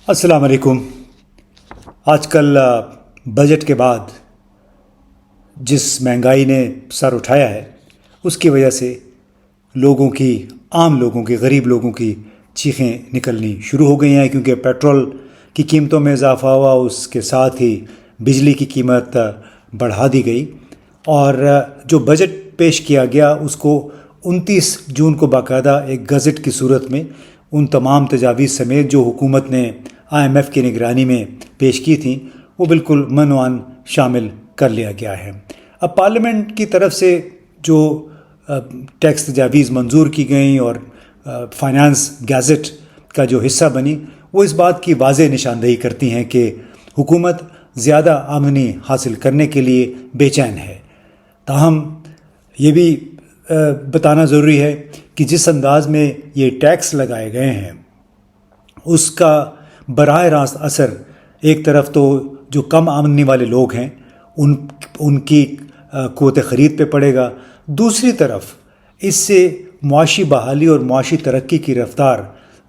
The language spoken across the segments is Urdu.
السلام علیکم۔ آج کل بجٹ کے بعد جس مہنگائی نے سر اٹھایا ہے اس کی وجہ سے عام لوگوں کی غریب لوگوں کی چیخیں نکلنی شروع ہو گئی ہیں، کیونکہ پیٹرول کی قیمتوں میں اضافہ ہوا، اس کے ساتھ ہی بجلی کی قیمت بڑھا دی گئی، اور جو بجٹ پیش کیا گیا اس کو 29 جون کو باقاعدہ ایک گزٹ کی صورت میں ان تمام تجاویز سمیت جو حکومت نے IMF کی نگرانی میں پیش کی تھیں وہ بالکل منوان شامل کر لیا گیا ہے۔ اب پارلیمنٹ کی طرف سے جو ٹیکس تجاویز منظور کی گئیں اور فائنانس گیزٹ کا جو حصہ بنی، وہ اس بات کی واضح نشاندہی کرتی ہیں کہ حکومت زیادہ آمدنی حاصل کرنے کے لیے بے چین ہے۔ تاہم یہ بھی بتانا ضروری ہے کہ جس انداز میں یہ ٹیکس لگائے گئے ہیں اس کا براہ راست اثر ایک طرف تو جو کم آمدنی والے لوگ ہیں ان کی قوت خرید پہ پڑے گا، دوسری طرف اس سے معاشی بحالی اور معاشی ترقی کی رفتار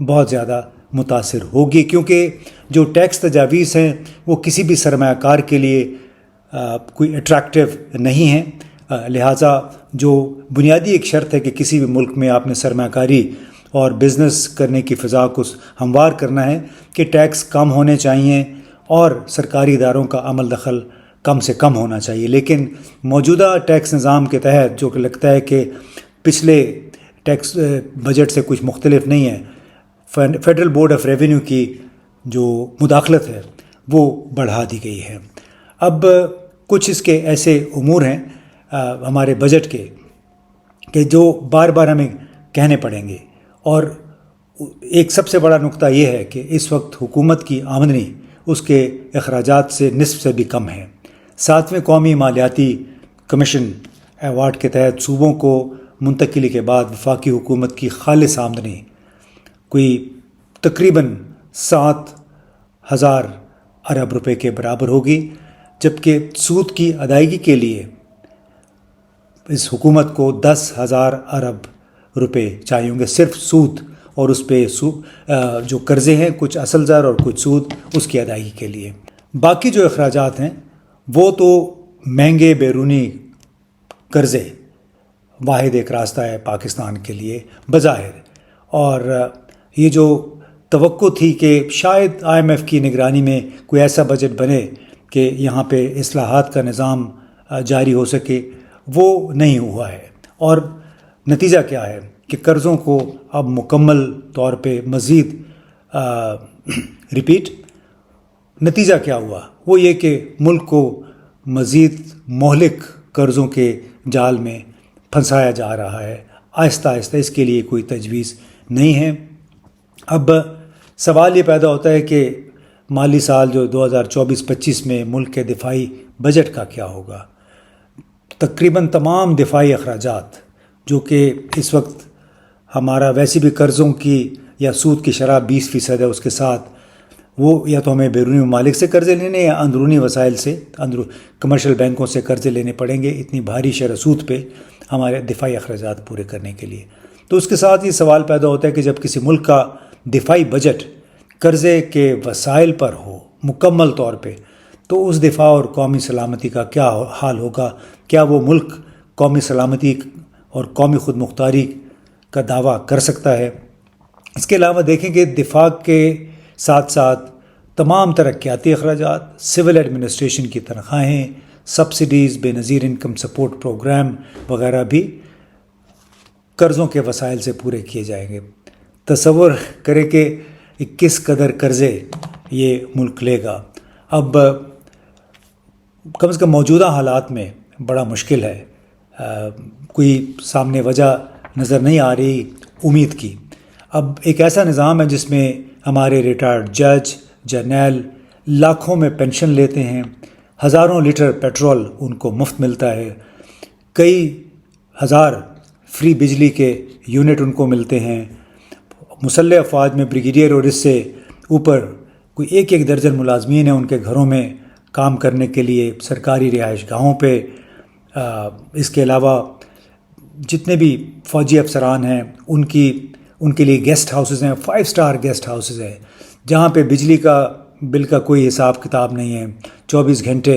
بہت زیادہ متاثر ہوگی، کیونکہ جو ٹیکس تجاویز ہیں وہ کسی بھی سرمایہ کار کے لیے کوئی اٹریکٹیو نہیں ہیں۔ لہٰذا جو بنیادی ایک شرط ہے کہ کسی بھی ملک میں آپ نے سرمایہ کاری اور بزنس کرنے کی فضا کو ہموار کرنا ہے کہ ٹیکس کم ہونے چاہیے اور سرکاری اداروں کا عمل دخل کم سے کم ہونا چاہیے۔ لیکن موجودہ ٹیکس نظام کے تحت جو کہ لگتا ہے کہ پچھلے ٹیکس بجٹ سے کچھ مختلف نہیں ہے، فیڈرل بورڈ آف ریونیو کی جو مداخلت ہے وہ بڑھا دی گئی ہے۔ اب کچھ اس کے ایسے امور ہیں ہمارے بجٹ کے کہ جو بار بار ہمیں کہنے پڑیں گے، اور ایک سب سے بڑا نقطہ یہ ہے کہ اس وقت حکومت کی آمدنی اس کے اخراجات سے نصف سے بھی کم ہے۔ 7ویں قومی مالیاتی کمیشن ایوارڈ کے تحت صوبوں کو منتقلی کے بعد وفاقی حکومت کی خالص آمدنی کوئی تقریباً 7,000 ارب روپے کے برابر ہوگی، جبکہ سود کی ادائیگی کے لیے اس حکومت کو 10,000 ارب روپے چاہیے ہوں گے، صرف سود اور اس پہ جو قرضے ہیں، کچھ اصل زر اور کچھ سود، اس کی ادائیگی کے لیے۔ باقی جو اخراجات ہیں وہ تو مہنگے بیرونی قرضے واحد ایک راستہ ہے پاکستان کے لیے بظاہر، اور یہ جو توقع تھی کہ شاید IMF کی نگرانی میں کوئی ایسا بجٹ بنے کہ یہاں پہ اصلاحات کا نظام جاری ہو سکے، وہ نہیں ہوا ہے، اور نتیجہ کیا ہے کہ قرضوں کو اب مکمل طور پہ مزید نتیجہ کیا ہوا، وہ یہ کہ ملک کو مزید مہلک قرضوں کے جال میں پھنسایا جا رہا ہے آہستہ آہستہ۔ اس کے لیے کوئی تجویز نہیں ہے۔ اب سوال یہ پیدا ہوتا ہے کہ مالی سال جو 2024-25 میں ملک کے دفاعی بجٹ کا کیا ہوگا۔ تقریباً تمام دفاعی اخراجات جو کہ اس وقت ہمارا ویسے بھی قرضوں کی یا سود کی شرح 20% ہے، اس کے ساتھ وہ یا تو ہمیں بیرونی ممالک سے قرضے لینے یا اندرونی وسائل سے کمرشل بینکوں سے قرضے لینے پڑیں گے اتنی بھاری شرح سود پہ ہمارے دفاعی اخراجات پورے کرنے کے لیے۔ تو اس کے ساتھ یہ سوال پیدا ہوتا ہے کہ جب کسی ملک کا دفاعی بجٹ قرضے کے وسائل پر ہو مکمل طور پہ، تو اس دفاع اور قومی سلامتی کا کیا حال ہوگا؟ کیا وہ ملک قومی سلامتی اور قومی خود مختاری کا دعویٰ کر سکتا ہے؟ اس کے علاوہ دیکھیں کہ دفاع کے ساتھ ساتھ تمام ترقیاتی اخراجات، سول ایڈمنسٹریشن کی تنخواہیں، سبسڈیز، بے نظیر انکم سپورٹ پروگرام وغیرہ بھی قرضوں کے وسائل سے پورے کیے جائیں گے۔ تصور کریں کہ کس قدر قرضے یہ ملک لے گا۔ اب کم از کم موجودہ حالات میں بڑا مشکل ہے، کوئی سامنے وجہ نظر نہیں آ رہی امید کی۔ اب ایک ایسا نظام ہے جس میں ہمارے ریٹائرڈ جج، جرنیل لاکھوں میں پینشن لیتے ہیں، ہزاروں لیٹر پیٹرول ان کو مفت ملتا ہے، کئی ہزار فری بجلی کے یونٹ ان کو ملتے ہیں، مسلح افواج میں بریگیڈیئر اور اس سے اوپر کوئی ایک درجن ملازمین ہیں ان کے گھروں میں کام کرنے کے لیے سرکاری رہائش گاہوں پہ۔ اس کے علاوہ جتنے بھی فوجی افسران ہیں ان کے لیے گیسٹ ہاؤسز ہیں، 5 اسٹار گیسٹ ہاؤسز ہیں جہاں پہ بجلی کا بل کا کوئی حساب کتاب نہیں ہے، 24 گھنٹے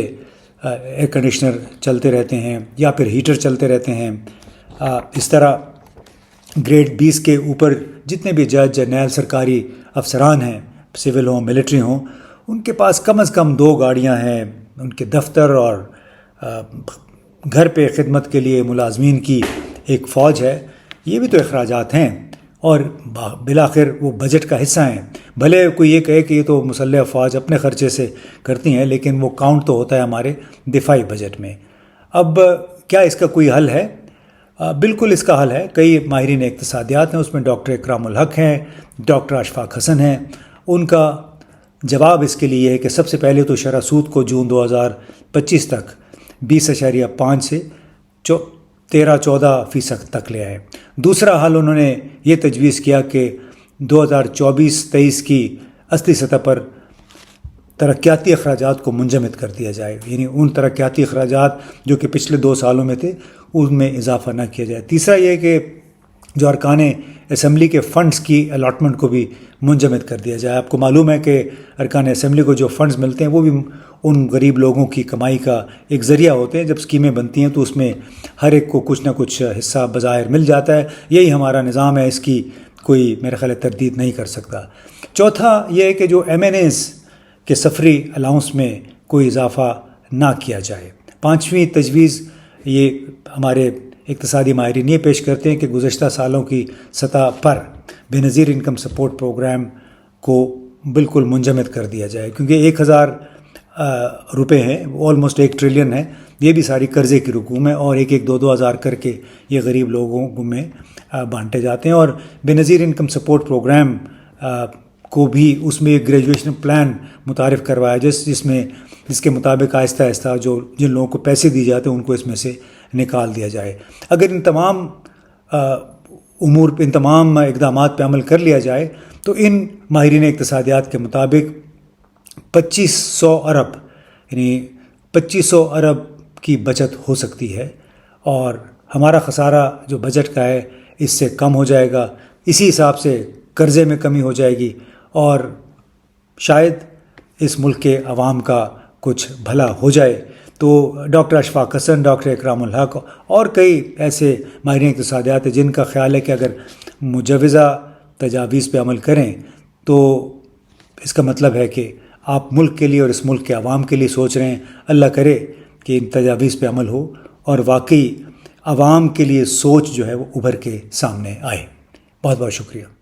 ایئر کنڈیشنر چلتے رہتے ہیں یا پھر ہیٹر چلتے رہتے ہیں، اس طرح گریڈ 20 کے اوپر جتنے بھی جج جرنیل سرکاری افسران ہیں، سول ہوں ملٹری ہوں، ان کے پاس کم از کم 2 گاڑیاں ہیں، ان کے دفتر اور گھر پہ خدمت کے لیے ملازمین کی ایک فوج ہے. یہ بھی تو اخراجات ہیں اور بالآخر وہ بجٹ کا حصہ ہیں. بھلے کوئی یہ کہے کہ یہ تو مسلح افواج اپنے خرچے سے کرتی ہیں، لیکن وہ کاؤنٹ تو ہوتا ہے ہمارے دفاعی بجٹ میں. اب کیا اس کا کوئی حل ہے؟ بالکل اس کا حل ہے. کئی ماہرین اقتصادیات ہیں، اس میں ڈاکٹر اکرام الحق ہیں، ڈاکٹر اشفاق حسن ہیں. ان کا جواب اس کے لیے یہ ہے کہ سب سے پہلے تو شرح سود کو جون 2025 تک 20.5 سے 13-14% تک لے آئے. دوسرا حل انہوں نے یہ تجویز کیا کہ 2024-23 کی اصلی سطح پر ترقیاتی اخراجات کو منجمد کر دیا جائے، یعنی ان ترقیاتی اخراجات جو کہ پچھلے 2 سالوں میں تھے ان میں اضافہ نہ کیا جائے. تیسرا یہ کہ جو ارکان اسمبلی کے فنڈز کی الاٹمنٹ کو بھی منجمد کر دیا جائے. آپ کو معلوم ہے کہ ارکان اسمبلی کو جو فنڈز ملتے ہیں وہ بھی ان غریب لوگوں کی کمائی کا ایک ذریعہ ہوتے ہیں. جب اسکیمیں بنتی ہیں تو اس میں ہر ایک کو کچھ نہ کچھ حصہ بظاہر مل جاتا ہے. یہی ہمارا نظام ہے، اس کی کوئی میرے خیال تردید نہیں کر سکتا. چوتھا یہ ہے کہ جو MNAs کے سفری الاؤنس میں کوئی اضافہ نہ کیا جائے. پانچویں تجویز یہ ہمارے اقتصادی ماہرین یہ پیش کرتے ہیں کہ گزشتہ سالوں کی سطح پر بے نظیر انکم سپورٹ پروگرام کو بالکل منجمد کر دیا جائے، کیونکہ 1000 روپے ہیں، آلموسٹ 1 ٹریلین ہے. یہ بھی ساری قرضے کی رقوم ہے اور 1-2 ہزار کر کے یہ غریب لوگوں میں بانٹے جاتے ہیں. اور بے نظیر انکم سپورٹ پروگرام کو بھی اس میں ایک گریجویشن پلان متعارف کروایا جس کے مطابق آہستہ آہستہ جن لوگوں کو پیسے دیے جاتے ہیں ان کو اس میں سے نکال دیا جائے. اگر ان تمام ان تمام اقدامات پہ عمل کر لیا جائے تو ان ماہرین اقتصادیات کے مطابق 2500 ارب یعنی 2500 ارب کی بچت ہو سکتی ہے اور ہمارا خسارہ جو بجٹ کا ہے اس سے کم ہو جائے گا. اسی حساب سے قرضے میں کمی ہو جائے گی اور شاید اس ملک کے عوام کا کچھ بھلا ہو جائے. تو ڈاکٹر اشفاق حسن، ڈاکٹر اکرام الحق اور کئی ایسے ماہرین اقتصادیات ہیں جن کا خیال ہے کہ اگر مجوزہ تجاویز پہ عمل کریں تو اس کا مطلب ہے کہ آپ ملک کے لیے اور اس ملک کے عوام کے لیے سوچ رہے ہیں. اللہ کرے کہ ان تجاویز پہ عمل ہو اور واقعی عوام کے لیے سوچ جو ہے وہ ابھر کے سامنے آئے. بہت بہت شکریہ.